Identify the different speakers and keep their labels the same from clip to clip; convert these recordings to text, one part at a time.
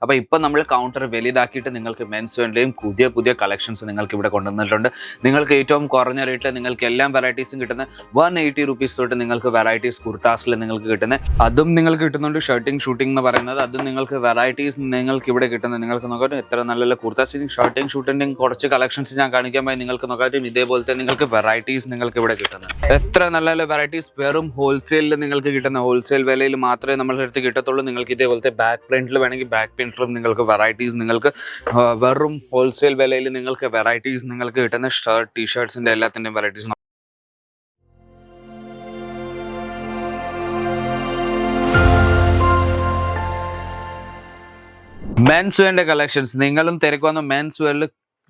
Speaker 1: അപ്പോൾ ഇപ്പോൾ നമ്മൾ കൗണ്ടർ വലുതാക്കിയിട്ട് നിങ്ങൾക്ക് മെൻസ് വെയറിൻ്റെയും പുതിയ പുതിയ കളക്ഷൻസ് നിങ്ങൾക്ക് ഇവിടെ കൊണ്ടുവന്നിട്ടുണ്ട്. നിങ്ങൾക്ക് ഏറ്റവും കുറഞ്ഞ റേറ്റിൽ നിങ്ങൾക്ക് എല്ലാ വെറൈറ്റീസും കിട്ടുന്ന 180 റുപ്പീസ് തൊട്ട് നിങ്ങൾക്ക് വെറൈറ്റീസ് കുർത്താസിൽ നിങ്ങൾക്ക് കിട്ടുന്നത്, അതും നിങ്ങൾക്ക് കിട്ടുന്നുണ്ട്. ഷർട്ടിംഗ് എന്ന് പറയുന്നത് അതും നിങ്ങൾക്ക് വെറൈറ്റീസ് നിങ്ങൾക്ക് ഇവിടെ കിട്ടുന്നത്. നിങ്ങൾക്ക് നോക്കാം എത്ര നല്ല കുർത്താസ് ഷർട്ടിംഗ് കുറച്ച് കളക്ഷൻസ് ഞാൻ കാണിക്കാൻ പോയി നിങ്ങൾക്ക് നോക്കാം. ഇതേപോലത്തെ നിങ്ങൾക്ക് വെറൈറ്റീസ് നിങ്ങൾക്ക് ഇവിടെ കിട്ടുന്നത് എത്ര നല്ല വെറൈറ്റീസ് വെറും ഹോൾസെയിലിൽ നിങ്ങൾക്ക് കിട്ടുന്ന ഹോൾസെയിൽ വിലയിൽ മാത്രമേ നമ്മളുടെ അടുത്ത് കിട്ടത്തുള്ളൂ. നിങ്ങൾക്ക് ഇതേപോലത്തെ ബാക്ക് പ്രിന്റിൽ വേണമെങ്കിൽ ബാക്ക് പ്രിന്റിലും നിങ്ങൾക്ക് വെറൈറ്റീസ് നിങ്ങൾക്ക് വെറും ഹോൾസെയിൽ വിലയിൽ നിങ്ങൾക്ക് വെറൈറ്റീസ് നിങ്ങൾക്ക് കിട്ടുന്ന ടീഷർട്സിന്റെ എല്ലാത്തിൻ്റെയും വെറൈറ്റീസ്. മെൻസ് വെയറിന്റെ കളക്ഷൻസ് നിങ്ങളും തിരക്കുവന്ന മെൻസ് വെയറിൽ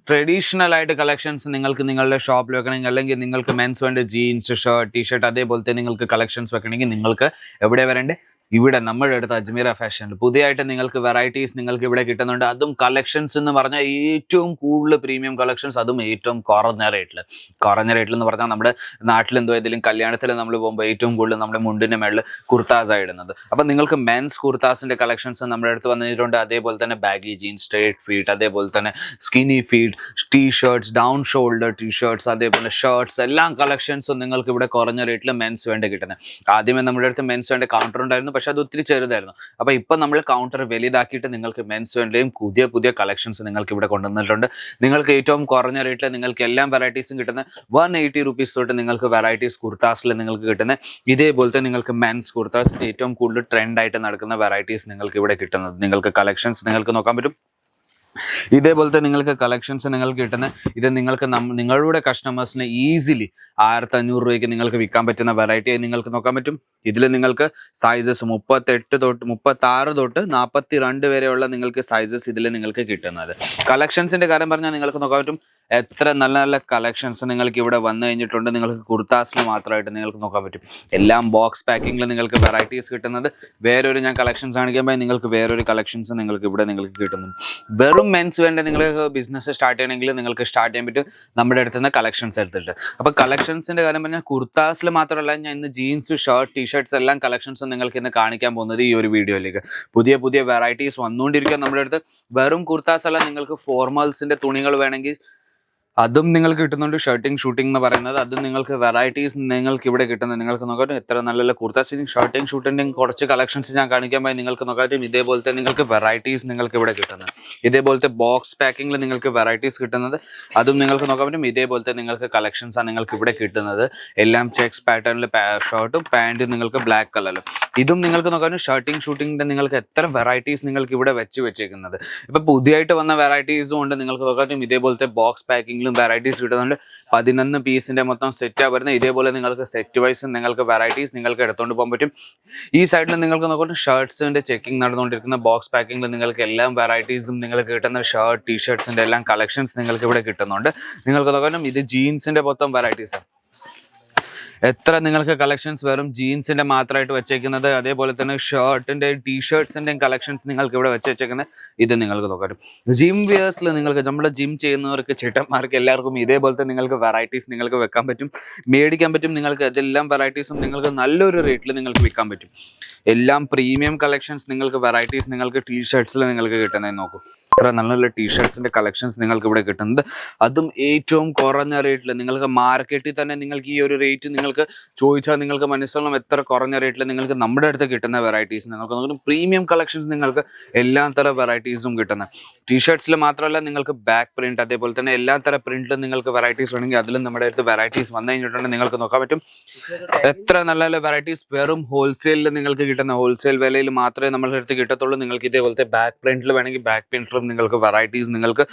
Speaker 1: ട്രഡീഷണൽ ആയിട്ട് കളക്ഷൻസ് നിങ്ങൾക്ക് നിങ്ങളുടെ ഷോപ്പിൽ വെക്കണമെങ്കിൽ, അല്ലെങ്കിൽ നിങ്ങൾക്ക് മെൻസ് വെയറിന്റെ ജീൻസ് ടീഷർട്ട് അതേപോലത്തെ നിങ്ങൾക്ക് കളക്ഷൻസ് വെക്കണമെങ്കിൽ നിങ്ങൾക്ക് എവിടെ വരണ്ടേ? ഇവിടെ നമ്മുടെ അടുത്ത് അജ്മീറ ഫാഷനിൽ പുതിയതായിട്ട് നിങ്ങൾക്ക് വെറൈറ്റീസ് നിങ്ങൾക്ക് ഇവിടെ കിട്ടുന്നുണ്ട്. അതും കളക്ഷൻസ് എന്ന് പറഞ്ഞാൽ ഏറ്റവും കൂടുതൽ പ്രീമിയം കളക്ഷൻസ്, അതും ഏറ്റവും കുറഞ്ഞ റേറ്റിൽ എന്ന് പറഞ്ഞാൽ നമ്മുടെ നാട്ടിൽ എന്തോ ഏതെങ്കിലും കല്യാണത്തിൽ നമ്മൾ പോകുമ്പോൾ ഏറ്റവും കൂടുതൽ നമ്മുടെ മുണ്ടിൻ്റെ മേളിൽ കുർത്താസ് ഇടുന്നത്. അപ്പം നിങ്ങൾക്ക് മെൻസ് കുർത്താസിൻ്റെ കളക്ഷൻസ് നമ്മുടെ അടുത്ത് വന്നിട്ടുണ്ട്. അതേപോലെ തന്നെ ബാഗി ജീൻസ്, സ്ട്രേറ്റ് ഫീറ്റ്, അതേപോലെ തന്നെ സ്കിനി feet, t shirts, down shoulder t shirts, അതേപോലെ ഷർട്ട്സ്, എല്ലാ കളക്ഷൻസും നിങ്ങൾക്ക് ഇവിടെ കുറഞ്ഞ റേറ്റിൽ മെൻസ് വേണ്ടി കിട്ടുന്നത്. ആദ്യമേ നമ്മുടെ അടുത്ത് മെൻസ് വേണ്ട കൗണ്ടർ ഉണ്ടായിരുന്നു, പക്ഷെ അത് ഒത്തിരി ചെറുതായിരുന്നു. അപ്പോൾ ഇപ്പോൾ നമ്മൾ കൗണ്ടർ വലുതാക്കിയിട്ട് നിങ്ങൾക്ക് മെൻസ് വെയറിൻ്റെയും പുതിയ പുതിയ കളക്ഷൻസ് നിങ്ങൾക്ക് ഇവിടെ കൊണ്ടുവന്നിട്ടുണ്ട്. നിങ്ങൾക്ക് ഏറ്റവും കുറഞ്ഞ റേറ്റിൽ നിങ്ങൾക്ക് എല്ലാ വെറൈറ്റീസും കിട്ടുന്ന 180 റുപ്പീസ് തൊട്ട് നിങ്ങൾക്ക് വെറൈറ്റീസ് കുർത്താസിൽ നിങ്ങൾക്ക് കിട്ടുന്നത്. ഇതേപോലത്തെ നിങ്ങൾക്ക് മെൻസ് കുർത്താസ് ഏറ്റവും കൂടുതൽ ട്രെൻഡായിട്ട് നടക്കുന്ന വെറൈറ്റീസ് നിങ്ങൾക്ക് ഇവിടെ കിട്ടുന്നത്. നിങ്ങൾക്ക് കളക്ഷൻസ് നിങ്ങൾക്ക് നോക്കാൻ പറ്റും. ഇതേപോലത്തെ നിങ്ങൾക്ക് കളക്ഷൻസ് നിങ്ങൾക്ക് കിട്ടുന്ന ഇത് നിങ്ങൾക്ക് നിങ്ങളുടെ കസ്റ്റമേഴ്സിന് ഈസിലി 1500 രൂപയ്ക്ക് നിങ്ങൾക്ക് വിൽക്കാൻ പറ്റുന്ന വെറൈറ്റി നിങ്ങൾക്ക് നോക്കാൻ പറ്റും. ഇതിൽ നിങ്ങൾക്ക് സൈസസ് 38 തൊട്ട് 36 തൊട്ട് 42 വരെയുള്ള നിങ്ങൾക്ക് സൈസസ് ഇതിൽ നിങ്ങൾക്ക് കിട്ടുന്നത്. കളക്ഷൻസിന്റെ കാര്യം പറഞ്ഞാൽ നിങ്ങൾക്ക് നോക്കാൻ പറ്റും എത്ര നല്ല കളക്ഷൻസ് നിങ്ങൾക്ക് ഇവിടെ വന്നു കഴിഞ്ഞിട്ടുണ്ട്. നിങ്ങൾക്ക് കുർത്താസിന് മാത്രമായിട്ട് നിങ്ങൾക്ക് നോക്കാൻ പറ്റും. എല്ലാം ബോക്സ് പാക്കിങ്ങിൽ നിങ്ങൾക്ക് വെറൈറ്റീസ് കിട്ടുന്നത്. വേറൊരു ഞാൻ കളക്ഷൻസ് കാണിക്കുമ്പോൾ നിങ്ങൾക്ക് വേറൊരു കളക്ഷൻസ് നിങ്ങൾക്ക് ഇവിടെ നിങ്ങൾക്ക് കിട്ടുന്നുണ്ട്. വെറും മെൻസ് വേണ്ട നിങ്ങൾക്ക് ബിസിനസ് സ്റ്റാർട്ട് ചെയ്യണമെങ്കിൽ നിങ്ങൾക്ക് സ്റ്റാർട്ട് ചെയ്യാൻ പറ്റും നമ്മുടെ അടുത്ത് നിന്ന് കളക്ഷൻസ് എടുത്തിട്ട്. അപ്പോൾ കളക്ഷൻസിന്റെ കാര്യം പറഞ്ഞാൽ കുർത്താസിൽ മാത്രമല്ല, ഞാൻ ഇന്ന് ജീൻസ്, ഷർട്ട്, ടീഷർട്ട്സ് എല്ലാം കളക്ഷൻസ് നിങ്ങൾക്ക് ഇന്ന് കാണിക്കാൻ പോകുന്നത് ഈ ഒരു വീഡിയോയിലേക്ക്. പുതിയ പുതിയ വെറൈറ്റീസ് വന്നുകൊണ്ടിരിക്കുക നമ്മുടെ അടുത്ത്. വെറും കുർത്താസ് അല്ല, നിങ്ങൾക്ക് ഫോർമൽസിന്റെ തുണികൾ വേണമെങ്കിൽ അതും നിങ്ങൾക്ക് കിട്ടുന്നുണ്ട്. ഷൂട്ടിംഗ് എന്ന് പറയുന്നത് അതും നിങ്ങൾക്ക് വെറൈറ്റീസ് നിങ്ങൾക്ക് ഇവിടെ കിട്ടുന്നത്. നിങ്ങൾക്ക് നോക്കാം എത്ര നല്ല കുർത്താസ് ഷൂട്ടിംഗ് കുറച്ച് കളക്ഷൻസ് ഞാൻ കാണിക്കാൻ പോയി നിങ്ങൾക്ക് നോക്കാം. ഇതേപോലത്തെ നിങ്ങൾക്ക് വെറൈറ്റീസ് നിങ്ങൾക്ക് ഇവിടെ കിട്ടുന്നത്. ഇതേപോലത്തെ ബോക്സ് പാക്കിങ്ങിൽ നിങ്ങൾക്ക് വെറൈറ്റീസ് കിട്ടുന്നത്. അതും നിങ്ങൾക്ക് നോക്കാൻ പറ്റും. ഇതേപോലത്തെ നിങ്ങൾക്ക് കളക്ഷൻസാണ് നിങ്ങൾക്ക് ഇവിടെ കിട്ടുന്നത്. എല്ലാം ചെക്സ് പാറ്റേണിൽ ഷർട്ടും പാൻറ്റും നിങ്ങൾക്ക് ബ്ലാക്ക് കളറിലും. ഇതും നിങ്ങൾക്ക് നോക്കാം ഷൂട്ടിങ്ങിന്റെ നിങ്ങൾക്ക് എത്ര വെറൈറ്റീസ് നിങ്ങൾക്ക് ഇവിടെ വെച്ചേക്കുന്നത്. ഇപ്പൊ പുതിയതായിട്ട് വന്ന വെറൈറ്റീസും ഉണ്ട്. നിങ്ങൾക്ക് നോക്കാം ഇതേപോലത്തെ ബോക്സ് പാക്കിംഗ് വെറൈറ്റീസ് കിട്ടുന്നുണ്ട്. 11 പീസിന്റെ മൊത്തം സെറ്റാ വരുന്നത്. ഇതേപോലെ നിങ്ങൾക്ക് സെറ്റ് വൈസ് നിങ്ങൾക്ക് വെറൈറ്റീസ് നിങ്ങൾക്ക് എടുത്തുകൊണ്ട് പോകാൻ പറ്റും. ഈ സൈഡിൽ നിങ്ങൾക്ക് നോക്കുമ്പോൾ ഷർട്ട്സിന്റെ ചെക്കിംഗ് നടന്നുകൊണ്ടിരിക്കുന്ന ബോക്സ് പാക്കിങ്ങിൽ നിങ്ങൾക്ക് എല്ലാ വെറൈറ്റീസും നിങ്ങൾക്ക് കിട്ടുന്ന ഷർട്ട്, ടീഷർട്ട്സിന്റെ എല്ലാം കളക്ഷൻസ് നിങ്ങൾക്ക് ഇവിടെ കിട്ടുന്നുണ്ട്. നിങ്ങൾക്ക് നോക്കാം ഇത് ജീൻസിന്റെ മൊത്തം വെറൈറ്റീസ് എത്ര നിങ്ങൾക്ക് കളക്ഷൻസ് വെറും ജീൻസിന്റെ മാത്രമായിട്ട് വെച്ചേക്കുന്നത്. അതേപോലെ തന്നെ ഷർട്ടിന്റെ ടീഷർട്ട്സിന്റെയും കളക്ഷൻസ് നിങ്ങൾക്ക് ഇവിടെ വെച്ചേക്കുന്നത്. ഇത് നിങ്ങൾക്ക് നോക്കാം. ജിം വിയേഴ്സിൽ നിങ്ങൾക്ക് നമ്മുടെ ജിം ചെയ്യുന്നവർക്ക് ചേട്ടന്മാർക്ക് എല്ലാവർക്കും ഇതേപോലത്തെ നിങ്ങൾക്ക് വെറൈറ്റീസ് നിങ്ങൾക്ക് വെക്കാൻ പറ്റും, മേടിക്കാൻ പറ്റും. നിങ്ങൾക്ക് ഇതെല്ലാം വെറൈറ്റീസും നിങ്ങൾക്ക് നല്ലൊരു റേറ്റിൽ നിങ്ങൾക്ക് വിൽക്കാൻ പറ്റും. എല്ലാം പ്രീമിയം കളക്ഷൻസ് നിങ്ങൾക്ക് വെറൈറ്റീസ് നിങ്ങൾക്ക് ടീഷർട്ട്സിൽ നിങ്ങൾക്ക് കിട്ടുന്നത്. നോക്കൂ എത്ര നല്ല ടീഷർട്ട്സിന്റെ കളക്ഷൻസ് നിങ്ങൾക്ക് ഇവിടെ കിട്ടുന്നത്. അതും ഏറ്റവും കുറഞ്ഞ റേറ്റിൽ. നിങ്ങൾക്ക് മാർക്കറ്റിൽ തന്നെ നിങ്ങൾക്ക് ഈ ഒരു റേറ്റ് നിങ്ങൾക്ക് ചോദിച്ചാൽ നിങ്ങൾക്ക് മനസ്സിലാവും എത്ര കുറഞ്ഞ റേറ്റിൽ നിങ്ങൾക്ക് നമ്മുടെ അടുത്ത് കിട്ടുന്ന വെറൈറ്റീസ്. നിങ്ങൾക്ക് പ്രീമിയം കളക്ഷൻസ് നിങ്ങൾക്ക് എല്ലാ തരം വെറൈറ്റീസും കിട്ടുന്നത്. ടീഷർട്ട്സിൽ മാത്രമല്ല, നിങ്ങൾക്ക് ബാക്ക് പ്രിന്റ് അതേപോലെ തന്നെ എല്ലാ തരം പ്രിന്റിലും നിങ്ങൾക്ക് വെറൈറ്റീസ് വേണമെങ്കിൽ അതിലും നമ്മുടെ അടുത്ത് വെറൈറ്റീസ് വന്നു കഴിഞ്ഞിട്ടുണ്ടെങ്കിൽ നിങ്ങൾക്ക് നോക്കാൻ പറ്റും എത്ര നല്ല വെറൈറ്റീസ് വെറും ഹോൾസെയിലിൽ നിങ്ങൾക്ക് കിട്ടുന്ന ഹോൾസെയിൽ വിലയിൽ മാത്രമേ നമ്മളുടെ അടുത്ത് കിട്ടത്തുള്ളൂ. നിങ്ങൾക്ക് ഇതേപോലത്തെ ബാക്ക് പ്രിന്റിൽ വേണമെങ്കിൽ ബാക്ക് പ്രിന്റിലും നിങ്ങൾക്ക് വെറൈറ്റീസ് നിങ്ങൾക്ക്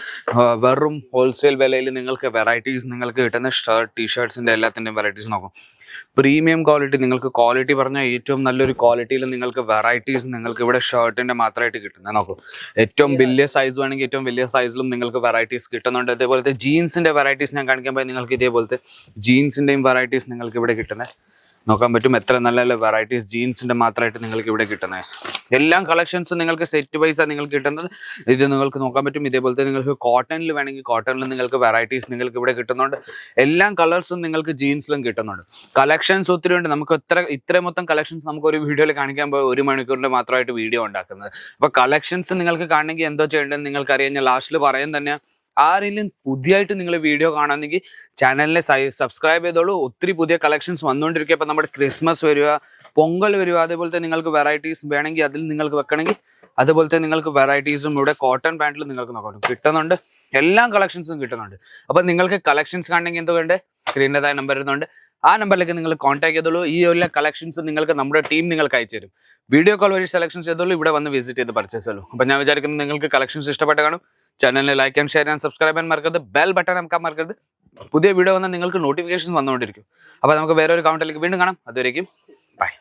Speaker 1: വെറും ഹോൾസെയിൽ വിലയിൽ നിങ്ങൾക്ക് വെറൈറ്റീസ് നിങ്ങൾക്ക് കിട്ടുന്ന ടീഷർട്ട്സിന്റെ എല്ലാത്തിൻ്റെയും വെറൈറ്റീസ് നോക്കും. പ്രീമിയം ക്വാളിറ്റി, നിങ്ങൾക്ക് ക്വാളിറ്റി പറഞ്ഞാൽ ഏറ്റവും നല്ലൊരു ക്വാളിറ്റിയിൽ നിങ്ങൾക്ക് വെറൈറ്റീസ് നിങ്ങൾക്ക് ഇവിടെ ഷർട്ടിന്റെ മാത്രമായിട്ട് കിട്ടുന്നത്. നോക്കൂ ഏറ്റവും വലിയ സൈസ് വേണമെങ്കിൽ ഏറ്റവും വലിയ സൈസിലും നിങ്ങൾക്ക് വെറൈറ്റീസ് കിട്ടുന്നുണ്ട്. അതേപോലത്തെ ജീൻസിന്റെ വെറൈറ്റീസ് ഞാൻ കാണിക്കാൻ പോയി നിങ്ങൾക്ക് ഇതേപോലത്തെ ജീൻസിന്റെയും വെറൈറ്റീസ് നിങ്ങൾക്ക് ഇവിടെ കിട്ടുന്നത്. നോക്കാൻ പറ്റും എത്ര നല്ല നല്ല വെറൈറ്റീസ് ജീൻസിന്റെ മാത്രമായിട്ട് നിങ്ങൾക്ക് ഇവിടെ കിട്ടുന്നത്. എല്ലാം കളക്ഷൻസ് നിങ്ങൾക്ക് സെറ്റ് വൈസാണ് നിങ്ങൾക്ക് കിട്ടുന്നത്. ഇത് നിങ്ങൾക്ക് നോക്കാൻ പറ്റും. ഇതേപോലത്തെ നിങ്ങൾക്ക് കോട്ടണിൽ വേണമെങ്കിൽ കോട്ടണിൽ നിങ്ങൾക്ക് വെറൈറ്റീസ് നിങ്ങൾക്ക് ഇവിടെ കിട്ടുന്നുണ്ട്. എല്ലാം കളേഴ്സും നിങ്ങൾക്ക് ജീൻസിലും കിട്ടുന്നുണ്ട്. കളക്ഷൻസ് ഒത്തിരി ഉണ്ട്. നമുക്ക് ഇത്ര മൊത്തം കളക്ഷൻസ് നമുക്ക് ഒരു വീഡിയോയിൽ കാണിക്കാൻ പോയി 1 മണിക്കൂറിന്റെ മാത്രമായിട്ട് വീഡിയോ ഉണ്ടാക്കുന്നത്. അപ്പോൾ കളക്ഷൻസ് നിങ്ങൾക്ക് കാണണമെങ്കിൽ എന്തോ ചെയ്യേണ്ടതെന്ന് നിങ്ങൾക്ക് അറിയാം. ഞാൻ ലാസ്റ്റിൽ പറയാൻ തന്നെ, ആരെങ്കിലും പുതിയതായിട്ട് നിങ്ങൾ വീഡിയോ കാണുന്നെങ്കിൽ ചാനലിനെ സബ്സ്ക്രൈബ് ചെയ്തോളൂ. ഒത്തിരി പുതിയ കളക്ഷൻസ് വന്നുകൊണ്ടിരിക്കുക. അപ്പോൾ നമ്മുടെ ക്രിസ്മസ് വരിക, പൊങ്കൽ വരിക, അതേപോലത്തെ നിങ്ങൾക്ക് വെറൈറ്റീസ് വേണമെങ്കിൽ അതിൽ നിങ്ങൾക്ക് വെക്കണമെങ്കിൽ അതുപോലത്തെ നിങ്ങൾക്ക് വെറൈറ്റീസും ഇവിടെ കോട്ടൺ പാൻറ്റിൽ നിങ്ങൾക്ക് നോക്കാം കിട്ടുന്നുണ്ട്. എല്ലാ കളക്ഷൻസും കിട്ടുന്നുണ്ട്. അപ്പോൾ നിങ്ങൾക്ക് കളക്ഷൻസ് കാണണമെങ്കിൽ എന്തോ വേണ്ടേ, സ്ക്രീനിൻ്റെതായ നമ്പർ ഇരുന്നുണ്ട്. ആ നമ്പറിലേക്ക് നിങ്ങൾ കോൺടാക്ട് ചെയ്തോളൂ. ഈ എല്ലാ കളക്ഷൻസ് നിങ്ങൾക്ക് നമ്മുടെ ടീം നിങ്ങൾക്ക് അയച്ചു തരും. വീഡിയോ കോൾ വഴി സെലക്ഷൻ ചെയ്തോളൂ. ഇവിടെ വന്ന് വിസിറ്റ് ചെയ്ത് പർച്ചേസ് ചെയ്തോളൂ. അപ്പോൾ ഞാൻ വിചാരിക്കുന്നത് നിങ്ങൾക്ക് കളക്ഷൻസ് ഇഷ്ടപ്പെട്ട് കാണും. ചാനലിനെ like and share and subscribe ചെയ്യാൻ മറക്കരുത്. ബെൽ ബട്ടൺ അമക്കാൻ മറക്കരുത്. പുതിയ വീഡിയോ വന്നാൽ നിങ്ങൾക്ക് നോട്ടിഫിക്കേഷൻ വന്നുകൊണ്ടിരിക്കും. അപ്പോൾ നമുക്ക് വേറൊരു കൗണ്ടറിലേക്ക് വീണ്ടും കാണാം. അതുവരേക്കും ബൈ.